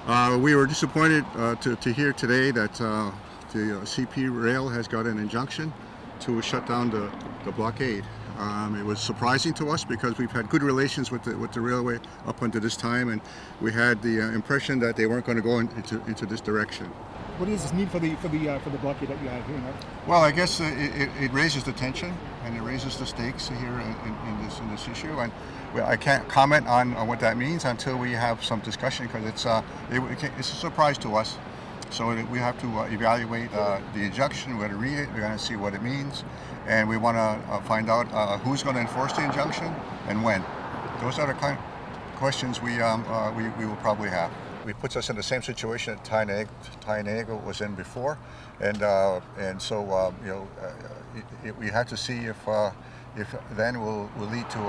We were disappointed to hear today that the CP Rail has got an injunction to shut down the blockade. It was surprising to us because we've had good relations with the railway up until this time, and we had the impression that they weren't going to go into this direction. What does this mean for the blockade that you have here? Well, I guess it raises the tension and it raises the stakes here in this issue, and I can't comment on what that means until we have some discussion because it's a surprise to us. So we have to evaluate the injunction. We're going to read it. We're going to see what it means, and we want to find out who's going to enforce the injunction and when. Those are the kind of questions we will probably have. It puts us in the same situation that Kahnawake was in before, and so we have to see if then will lead to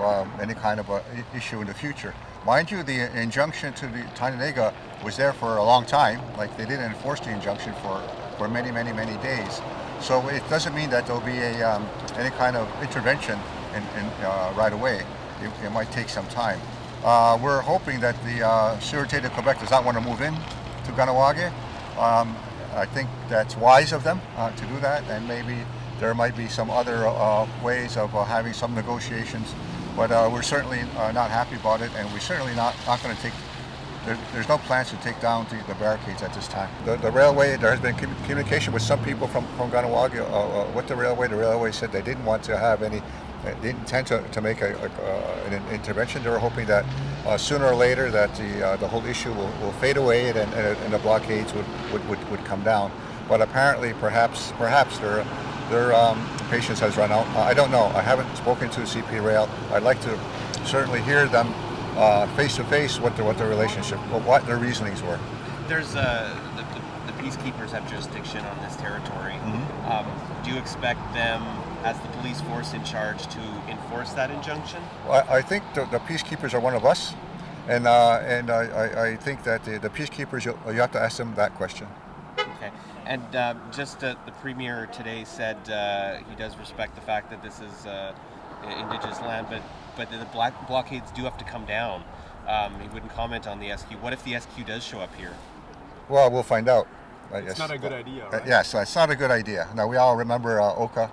any kind of issue in the future. Mind you, the injunction to the Kahnawake was there for a long time. Like, they didn't enforce the injunction for many days. So it doesn't mean that there'll be any kind of intervention right away. It might take some time. We're hoping that the Sûreté de Quebec does not want to move in to Kahnawake. I think that's wise of them to do that, and maybe there might be some other ways of having some negotiations. But we're certainly not happy about it, and we're certainly not going to take. There's no plans to take down the barricades at this time. The railway, there has been communication with some people from Kahnawake with the railway said they didn't want to have any. They intend to make an intervention. They were hoping that sooner or later that the whole issue will fade away and the blockades would come down. But apparently, perhaps their patience has run out. I don't know. I haven't spoken to CP Rail. I'd like to certainly hear them face to face what the relationship, what their reasonings were. There's the peacekeepers have jurisdiction on this territory. Do you expect them, as the police force in charge, to enforce that injunction? Well, I think the peacekeepers are one of us, and I think that the peacekeepers, you have to ask them that question. Okay. And just the Premier today said he does respect the fact that this is Indigenous land, but the blockades do have to come down. He wouldn't comment on the SQ. What if the SQ does show up here? Well, we'll find out. It's not a good idea, right? Yes, it's not a good idea. Now, we all remember Oka,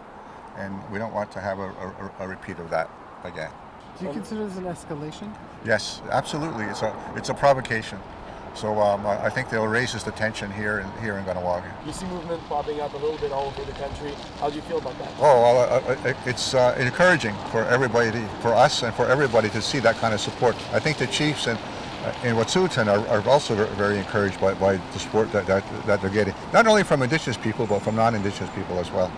and we don't want to have a repeat of that again. Do you consider this an escalation? Yes, absolutely. It's a provocation. So I think they'll raise the tension here in Kahnawake. You see movement popping up a little bit all over the country. How do you feel about that? Oh, well, it's encouraging for everybody, for us and for everybody to see that kind of support. I think the chiefs in Wet'suwet'en are also very encouraged by the support that they're getting, not only from Indigenous people, but from non-Indigenous people as well.